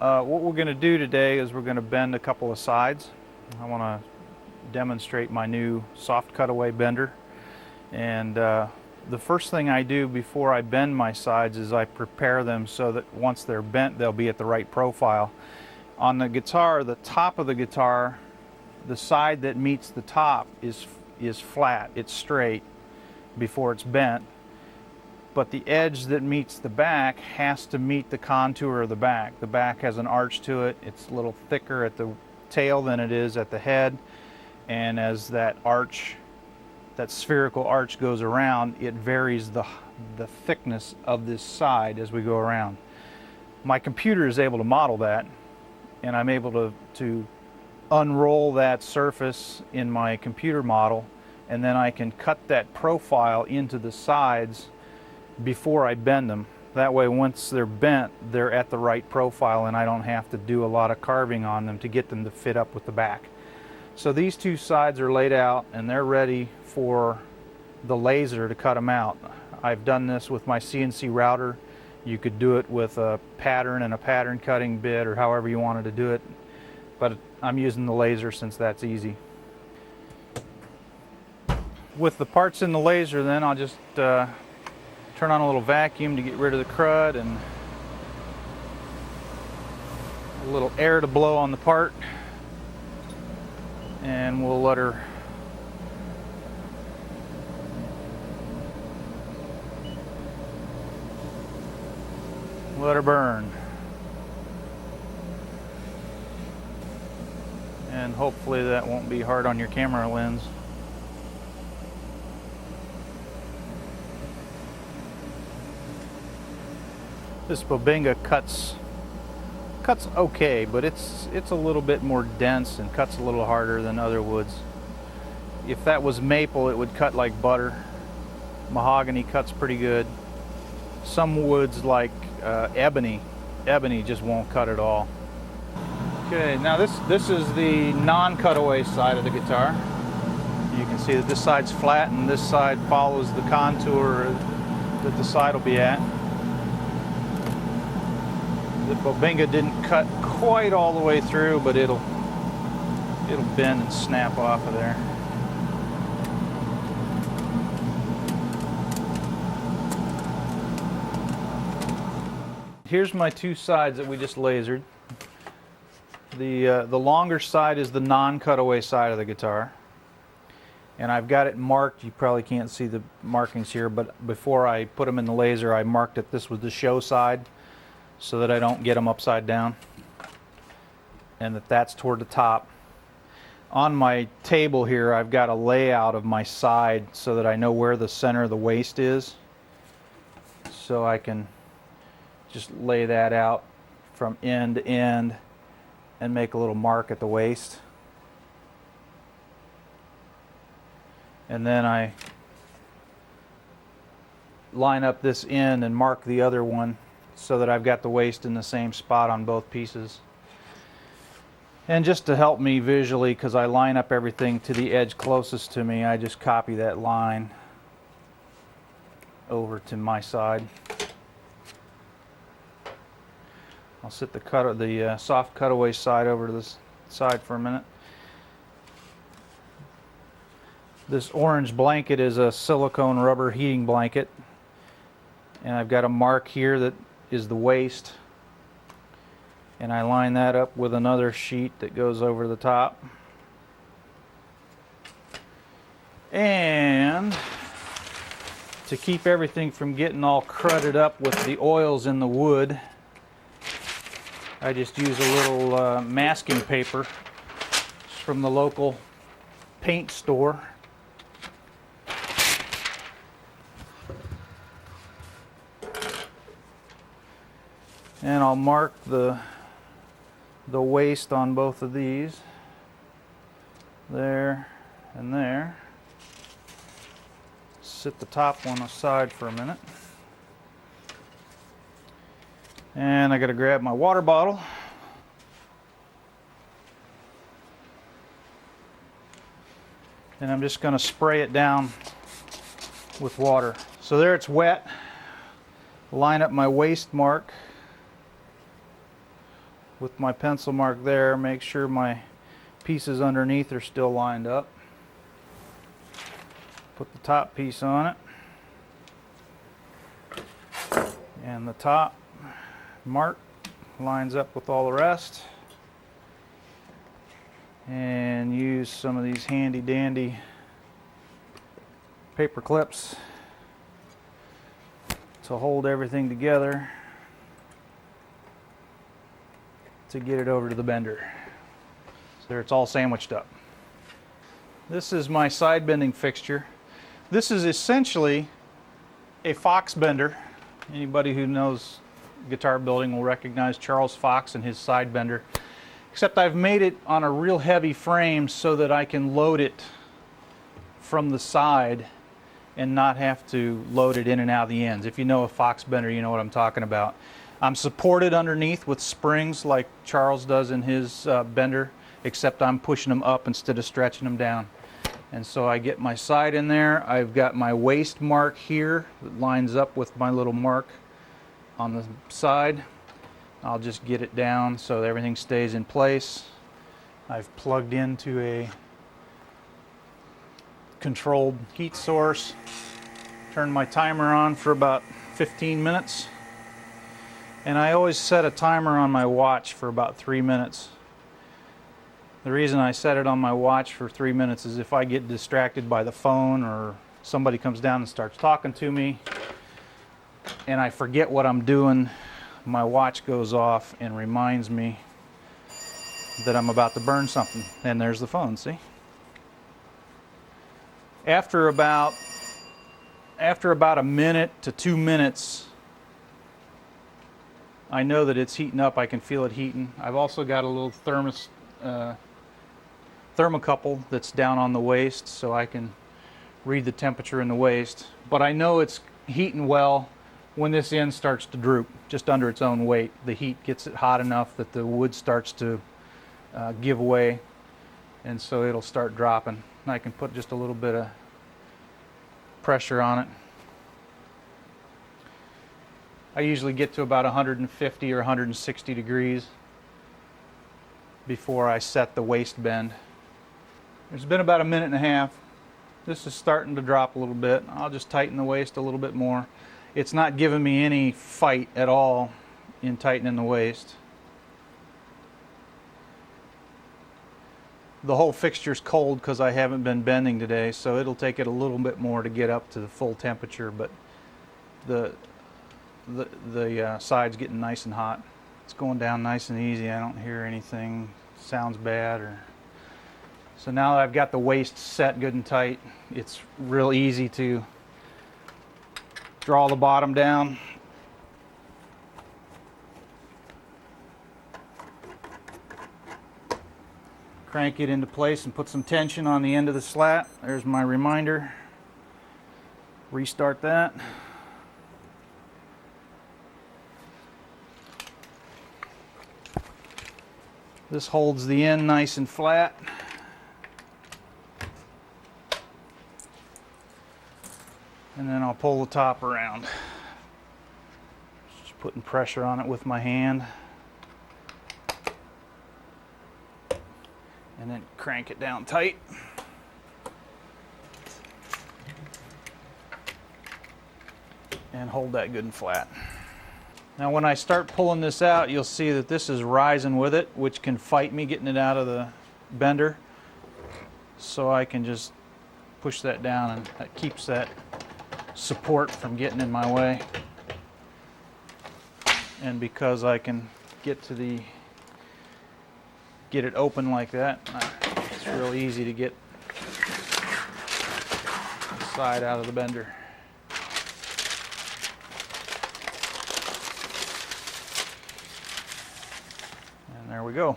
What we're going to do today is we're going to bend a couple of sides. I want to demonstrate my new soft cutaway bender. And the first thing I do before I bend my sides is I prepare them so that once they're bent, they'll be at the right profile. On the guitar, the top of the guitar, the side that meets the top is flat, it's straight before it's bent. But the edge that meets the back has to meet the contour of the back. The back has an arch to it. It's a little thicker at the tail than it is at the head. And as that arch, that spherical arch goes around, it varies the thickness of this side as we go around. My computer is able to model that, and I'm able to unroll that surface in my computer model, and then I can cut that profile into the sides before I bend them. That way, once they're bent, they're at the right profile and I don't have to do a lot of carving on them to get them to fit up with the back. So these two sides are laid out and they're ready for the laser to cut them out. I've done this with my CNC router. You could do it with a pattern and a pattern cutting bit, or however you wanted to do it, but I'm using the laser since that's easy. With the parts in the laser, then I'll just turn on a little vacuum to get rid of the crud and a little air to blow on the part, and we'll let her burn, and hopefully that won't be hard on your camera lens. This Bobinga cuts okay, but it's a little bit more dense and cuts a little harder than other woods. If that was maple, it would cut like butter. Mahogany cuts pretty good. Some woods like ebony just won't cut at all. Okay, now this is the non-cutaway side of the guitar. You can see that this side's flat and this side follows the contour that the side will be at. The Bobinga didn't cut quite all the way through, but it'll bend and snap off of there. Here's my two sides that we just lasered. The longer side is the non-cutaway side of the guitar, and I've got it marked. You probably can't see the markings here, but before I put them in the laser, I marked that this was the show side, so that I don't get them upside down, and that's toward the top. On my table here, I've got a layout of my side so that I know where the center of the waist is, so I can just lay that out from end to end and make a little mark at the waist. And then I line up this end and mark the other one so that I've got the waist in the same spot on both pieces. And just to help me visually, because I line up everything to the edge closest to me, I just copy that line over to my side. I'll set the soft cutaway side over to this side for a minute. This orange blanket is a silicone rubber heating blanket, and I've got a mark here that is the waist, and I line that up with another sheet that goes over the top. And to keep everything from getting all crudded up with the oils in the wood, I just use a little masking paper from the local paint store. And I'll mark the waist on both of these, there and there. Set the top one aside for a minute. And I got to grab my water bottle. And I'm just going to spray it down with water. So there it's wet. Line up my waist mark with my pencil mark there, make sure my pieces underneath are still lined up. Put the top piece on it, and the top mark lines up with all the rest. And use some of these handy dandy paper clips to hold everything together to get it over to the bender. So there, it's all sandwiched up. This is my side bending fixture. This is essentially a Fox bender. Anybody who knows guitar building will recognize Charles Fox and his side bender. Except I've made it on a real heavy frame so that I can load it from the side and not have to load it in and out of the ends. If you know a Fox bender, you know what I'm talking about. I'm supported underneath with springs like Charles does in his bender, except I'm pushing them up instead of stretching them down. And so I get my side in there. I've got my waist mark here that lines up with my little mark on the side. I'll just get it down so that everything stays in place. I've plugged into a controlled heat source. Turned my timer on for about 15 minutes. And I always set a timer on my watch for about 3 minutes. The reason I set it on my watch for 3 minutes is if I get distracted by the phone or somebody comes down and starts talking to me and I forget what I'm doing, my watch goes off and reminds me that I'm about to burn something. And there's the phone, see? After about a minute to 2 minutes, I know that it's heating up. I can feel it heating. I've also got a little thermocouple that's down on the waist so I can read the temperature in the waist. But I know it's heating well when this end starts to droop, just under its own weight. The heat gets it hot enough that the wood starts to give way, and so it'll start dropping. And I can put just a little bit of pressure on it. I usually get to about 150 or 160 degrees before I set the waist bend. There's been about a minute and a half. This is starting to drop a little bit. I'll just tighten the waist a little bit more. It's not giving me any fight at all in tightening the waist. The whole fixture's cold because I haven't been bending today, so it'll take it a little bit more to get up to the full temperature, but the side's getting nice and hot. It's going down nice and easy. I don't hear anything sounds bad. So now that I've got the waist set good and tight, it's real easy to draw the bottom down. Crank it into place and put some tension on the end of the slat. There's my reminder. Restart that. This holds the end nice and flat. And then I'll pull the top around. Just putting pressure on it with my hand. And then crank it down tight. And hold that good and flat. Now when I start pulling this out, you'll see that this is rising with it, which can fight me getting it out of the bender. So I can just push that down, and that keeps that support from getting in my way. And because I can get it open like that, it's real easy to get the side out of the bender. And there we go.